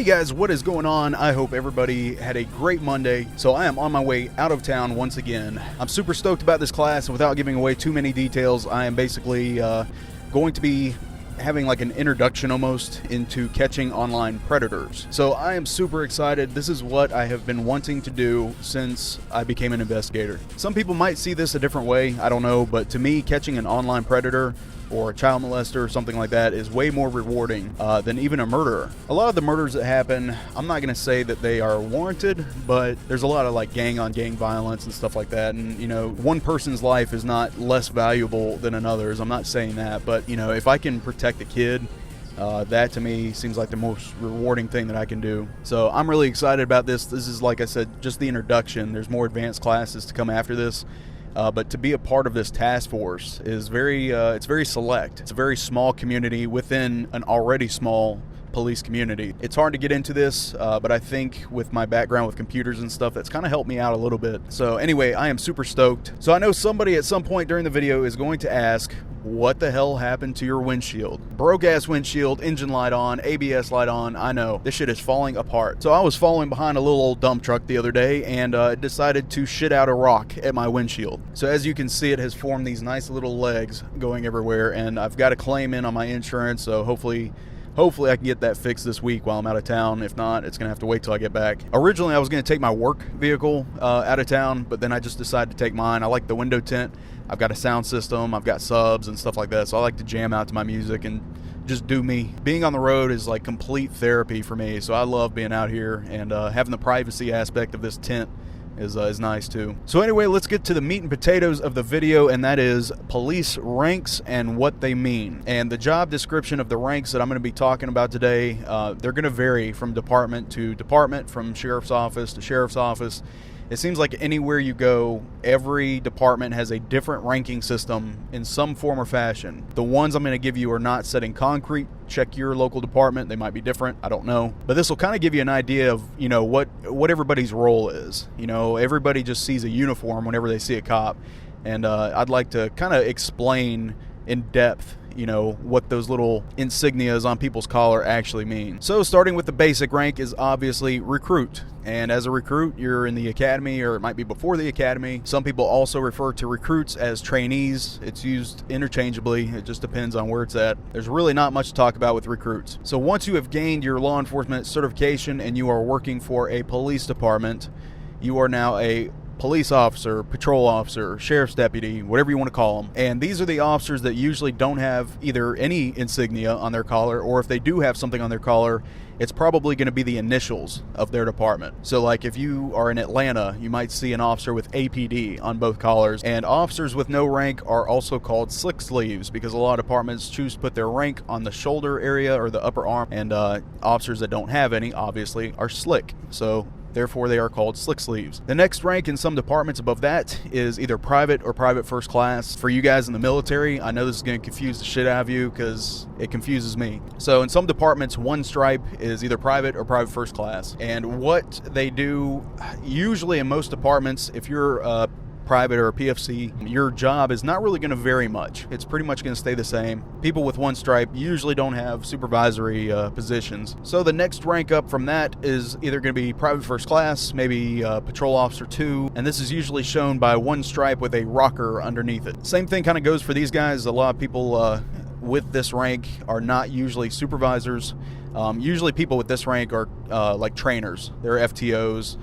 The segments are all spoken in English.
guys, what is going on? I hope everybody had a great Monday. So I am on my way out of town once again. I'm super stoked about this class, and without giving away too many details, I am basically going to be having like an introduction almost into catching online predators. So I am super excited. This is what I have been wanting to do since I became an investigator. Some people might see this a different way, I don't know, but to me, catching an online predator or a child molester or something like that is way more rewarding than even a murderer. A lot of the murders that happen, I'm not going to say that they are warranted, but there's a lot of like gang on gang violence and stuff like that. And, you know, one person's life is not less valuable than another's. I'm not saying that, but, you know, if I can protect a kid, that to me seems like the most rewarding thing that I can do. So I'm really excited about this. This is, like I said, just the introduction. There's more advanced classes to come after this. But to be a part of this task force is it's very select. It's a very small community within an already small police community. It's hard to get into this, but I think with my background with computers and stuff, that's kind of helped me out a little bit. So anyway, I am super stoked. So I know somebody at some point during the video is going to ask, what the hell happened to your windshield? Broke ass windshield, engine light on, ABS light on. I know, this shit is falling apart. So I was following behind a little old dump truck the other day and decided to shit out a rock at my windshield. So as you can see, it has formed these nice little legs going everywhere, and I've got a claim in on my insurance, so hopefully I can get that fixed this week while I'm out of town. If not, it's going to have to wait till I get back. Originally, I was going to take my work vehicle out of town, but then I just decided to take mine. I like the window tint. I've got a sound system. I've got subs and stuff like that, so I like to jam out to my music and just do me. Being on the road is like complete therapy for me, so I love being out here, and having the privacy aspect of this tent is nice too. So anyway, let's get to the meat and potatoes of the video, and that is police ranks and what they mean. And the job description of the ranks that I'm going to be talking about today, they're going to vary from department to department, from sheriff's office to sheriff's office. It seems like anywhere you go, every department has a different ranking system in some form or fashion. The ones I'm going to give you are not set in concrete. Check your local department. They might be different. I don't know. But this will kind of give you an idea of, you know, what everybody's role is. You know, everybody just sees a uniform whenever they see a cop. And I'd like to kind of explain in depth, you know, what those little insignias on people's collar actually mean. So starting with the basic rank is obviously recruit. And as a recruit, you're in the academy, or it might be before the academy. Some people also refer to recruits as trainees. It's used interchangeably. It just depends on where it's at. There's really not much to talk about with recruits. So once you have gained your law enforcement certification and you are working for a police department, you are now a police officer, patrol officer, sheriff's deputy, whatever you want to call them. And these are the officers that usually don't have either any insignia on their collar, or if they do have something on their collar, it's probably going to be the initials of their department. So like if you are in Atlanta, you might see an officer with APD on both collars. And officers with no rank are also called slick sleeves, because a lot of departments choose to put their rank on the shoulder area or the upper arm. And officers that don't have any, obviously, are slick. So therefore, they are called slick sleeves. The next rank in some departments above that is either private or private first class. For you guys in the military, I know this is going to confuse the shit out of you because it confuses me. So in some departments, one stripe is either private or private first class. And what they do, usually in most departments, if you're private or a PFC, your job is not really going to vary much. It's pretty much going to stay the same. People with one stripe usually don't have supervisory positions. So the next rank up from that is either going to be private first class, maybe patrol officer 2, and this is usually shown by one stripe with a rocker underneath it. Same thing kind of goes for these guys. A lot of people with this rank are not usually supervisors. Usually people with this rank are like trainers. They're FTOs.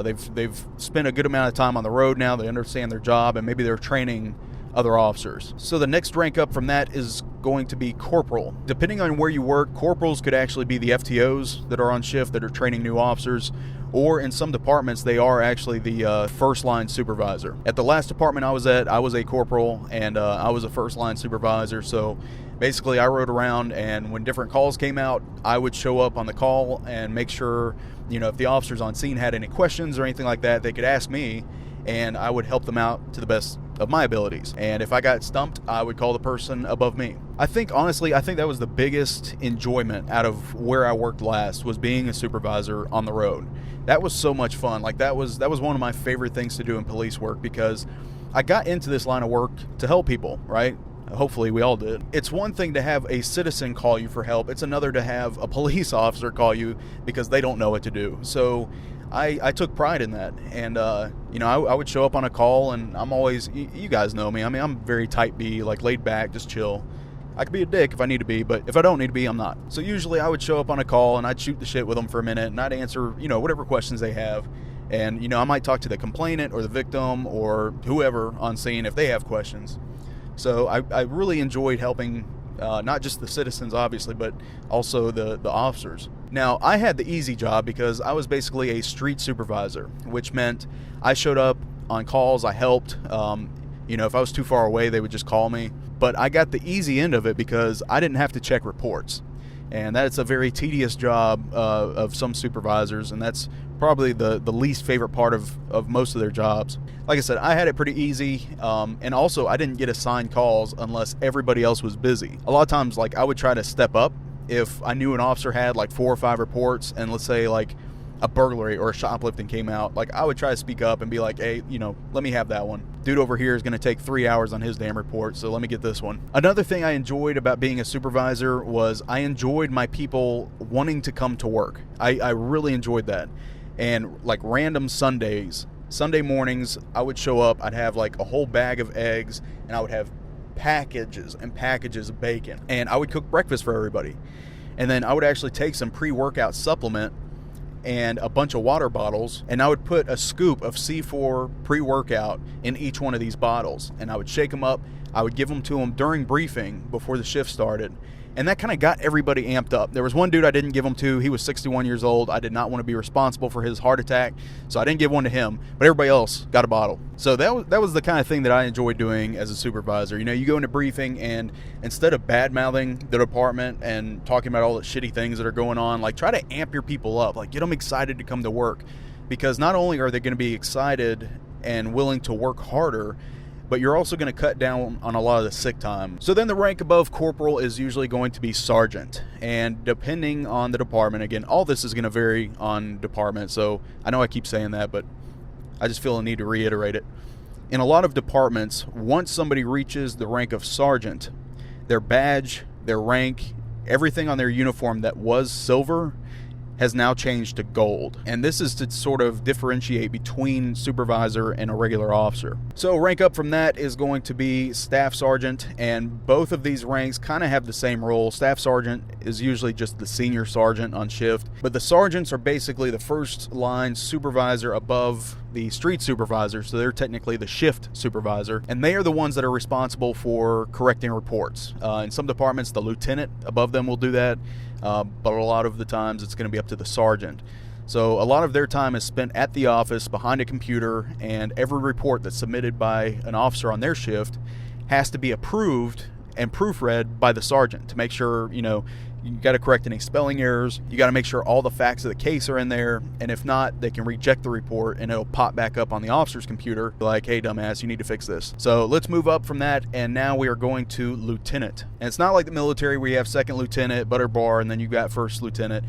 They've spent a good amount of time on the road now. They understand their job, and maybe they're training other officers. So the next rank up from that is going to be corporal. Depending on where you work, corporals could actually be the FTOs that are on shift that are training new officers, or in some departments they are actually the first line supervisor. At the last department I was at, I was a corporal, and I was a first line supervisor. So basically I rode around, and when different calls came out, I would show up on the call and make sure, you know, if the officers on scene had any questions or anything like that, they could ask me, and I would help them out to the best of my abilities. And if I got stumped, I would call the person above me. I think that was the biggest enjoyment out of where I worked last, was being a supervisor on the road. That was so much fun. Like that was one of my favorite things to do in police work, because I got into this line of work to help people, right? Hopefully we all did. It's one thing to have a citizen call you for help. It's another to have a police officer call you because they don't know what to do. So I took pride in that. And, I would show up on a call, and I'm always, you guys know me. I mean, I'm very type B, like laid back, just chill. I could be a dick if I need to be, but if I don't need to be, I'm not. So usually I would show up on a call and I'd shoot the shit with them for a minute, and I'd answer, whatever questions they have. And, I might talk to the complainant or the victim or whoever on scene if they have questions. So I really enjoyed helping not just the citizens, obviously, but also the officers. Now, I had the easy job because I was basically a street supervisor, which meant I showed up on calls, I helped. If I was too far away, they would just call me. But I got the easy end of it because I didn't have to check reports. And that's a very tedious job of some supervisors, and that's probably the least favorite part of most of their jobs. Like I said, I had it pretty easy, and also I didn't get assigned calls unless everybody else was busy. A lot of times, like, I would try to step up if I knew an officer had like 4 or 5 reports, and let's say like a burglary or a shoplifting came out, like I would try to speak up and be like, hey, let me have that one. Dude over here is going to take 3 hours on his damn report, so let me get this one. Another thing I enjoyed about being a supervisor was I enjoyed my people wanting to come to work. I really enjoyed that. And like random Sunday mornings, I would show up, I'd have like a whole bag of eggs, and I would have packages and packages of bacon, and I would cook breakfast for everybody. And then I would actually take some pre-workout supplement and a bunch of water bottles, and I would put a scoop of C4 pre-workout in each one of these bottles, and I would shake them up. I would give them to them during briefing before the shift started, and that kind of got everybody amped up. There was one dude I didn't give them to. He was 61 years old. I did not want to be responsible for his heart attack, so I didn't give one to him, but everybody else got a bottle. So that was the kind of thing that I enjoyed doing as a supervisor. You go into briefing, and instead of bad-mouthing the department and talking about all the shitty things that are going on, like, try to amp your people up, like, get them excited to come to work, because not only are they going to be excited and willing to work harder, but you're also going to cut down on a lot of the sick time. So then the rank above corporal is usually going to be sergeant. And depending on the department, again, all this is going to vary on department. So I know I keep saying that, but I just feel a need to reiterate it. In a lot of departments, once somebody reaches the rank of sergeant, their badge, their rank, everything on their uniform that was silver has now changed to gold. And this is to sort of differentiate between supervisor and a regular officer. So rank up from that is going to be staff sergeant, and both of these ranks kind of have the same role. Staff sergeant is usually just the senior sergeant on shift, but the sergeants are basically the first line supervisor above the street supervisor, so they're technically the shift supervisor, and they are the ones that are responsible for correcting reports. In some departments, the lieutenant above them will do that, but a lot of the times it's going to be up to the sergeant. So a lot of their time is spent at the office behind a computer, and every report that's submitted by an officer on their shift has to be approved and proofread by the sergeant to make sure, you got to correct any spelling errors. You got to make sure all the facts of the case are in there, and if not, they can reject the report and it'll pop back up on the officer's computer like, hey, dumbass, you need to fix this. So let's move up from that, and now we are going to lieutenant. And it's not like the military where you have second lieutenant, butter bar, and then you got first lieutenant.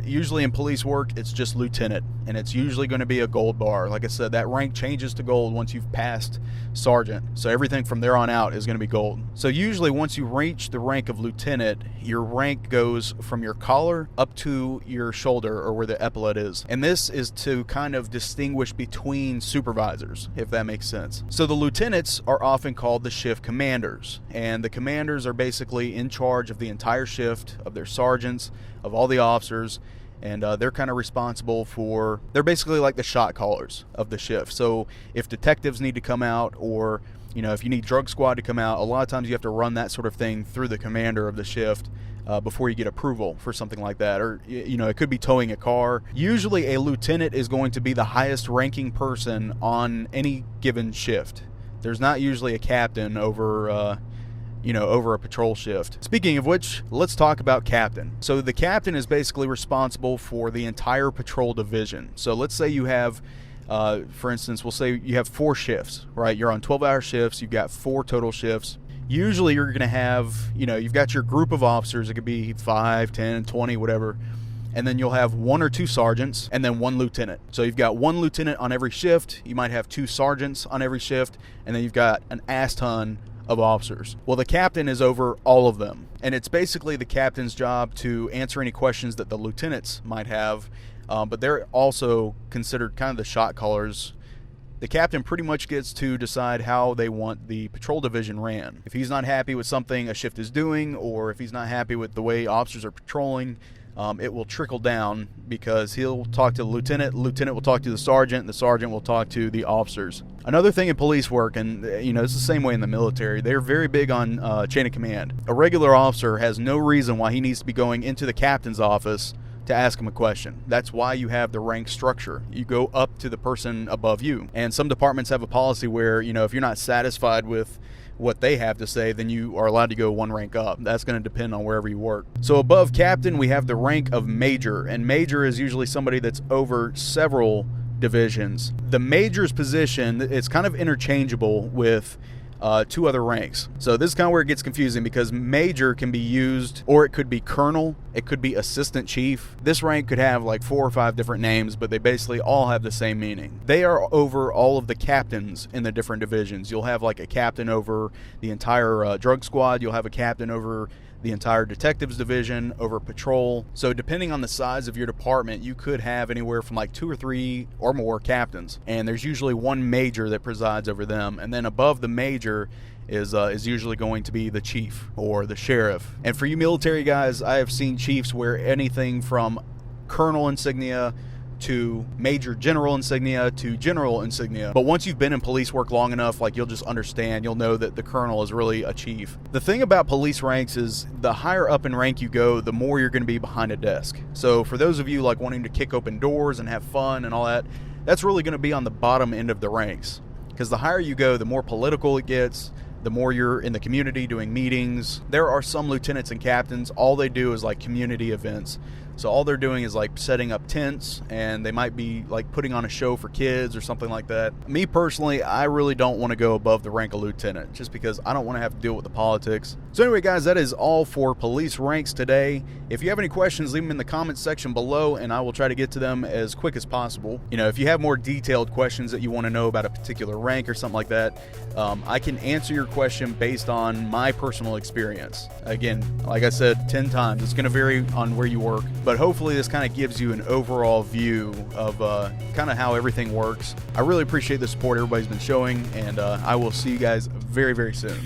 Usually in police work, it's just lieutenant, and it's usually going to be a gold bar. Like I said, that rank changes to gold once you've passed sergeant. So everything from there on out is going to be gold. So usually once you reach the rank of lieutenant, your rank goes from your collar up to your shoulder, or where the epaulette is. And this is to kind of distinguish between supervisors, if that makes sense. So the lieutenants are often called the shift commanders, and the commanders are basically in charge of the entire shift, of their sergeants, of all the officers, and they're kind of responsible for, they're basically like the shot callers of the shift. So if detectives need to come out, or if you need drug squad to come out, a lot of times you have to run that sort of thing through the commander of the shift before you get approval for something like that. Or it could be towing a car. Usually a lieutenant is going to be the highest ranking person on any given shift. There's not usually a captain over over a patrol shift. Speaking of which, let's talk about captain. So the captain is basically responsible for the entire patrol division. So let's say you have, for instance, we'll say you have 4 shifts, right? You're on 12-hour shifts. You've got 4 total shifts. Usually you're going to have, you've got your group of officers. It could be 5, 10, 20, whatever. And then you'll have 1 or 2 sergeants and then 1 lieutenant. So you've got 1 lieutenant on every shift. You might have 2 sergeants on every shift. And then you've got an ass ton of officers. Well, the captain is over all of them, and it's basically the captain's job to answer any questions that the lieutenants might have, but they're also considered kind of the shot callers. The captain pretty much gets to decide how they want the patrol division ran. If he's not happy with something a shift is doing, or if he's not happy with the way officers are patrolling, it will trickle down, because he'll talk to the lieutenant will talk to the sergeant will talk to the officers. Another thing in police work, and it's the same way in the military, they're very big on chain of command. A regular officer has no reason why he needs to be going into the captain's office to ask him a question. That's why you have the rank structure. You go up to the person above you. And some departments have a policy where, if you're not satisfied with what they have to say, then you are allowed to go one rank up. That's going to depend on wherever you work. So above captain, we have the rank of major, and major is usually somebody that's over several divisions. The major's position is kind of interchangeable with two other ranks. So this is kind of where it gets confusing, because major can be used, or it could be colonel, it could be assistant chief. This rank could have like 4 or 5 different names, but they basically all have the same meaning. They are over all of the captains in the different divisions. You'll have like a captain over the entire drug squad. You'll have a captain over the entire detectives division, over patrol. So depending on the size of your department, you could have anywhere from like 2 or 3 or more captains, and there's usually one major that presides over them. And then above the major is usually going to be the chief or the sheriff. And for you military guys, I have seen chiefs wear anything from colonel insignia to major general insignia to general insignia. But once you've been in police work long enough, you'll just understand, you'll know that the colonel is really a chief. The thing about police ranks is the higher up in rank you go, the more you're going to be behind a desk. So for those of you wanting to kick open doors and have fun and all that, that's really going to be on the bottom end of the ranks. Because the higher you go, the more political it gets, the more you're in the community doing meetings. There are some lieutenants and captains, all they do is community events. So all they're doing is setting up tents, and they might be putting on a show for kids or something like that. Me personally, I really don't want to go above the rank of lieutenant, just because I don't want to have to deal with the politics. So anyway, guys, that is all for police ranks today. If you have any questions, leave them in the comments section below, and I will try to get to them as quick as possible. If you have more detailed questions that you want to know about a particular rank or something like that, I can answer your question based on my personal experience. Again, like I said 10 times, it's going to vary on where you work, but hopefully this kind of gives you an overall view of kind of how everything works. I really appreciate the support everybody's been showing, and I will see you guys very, very soon.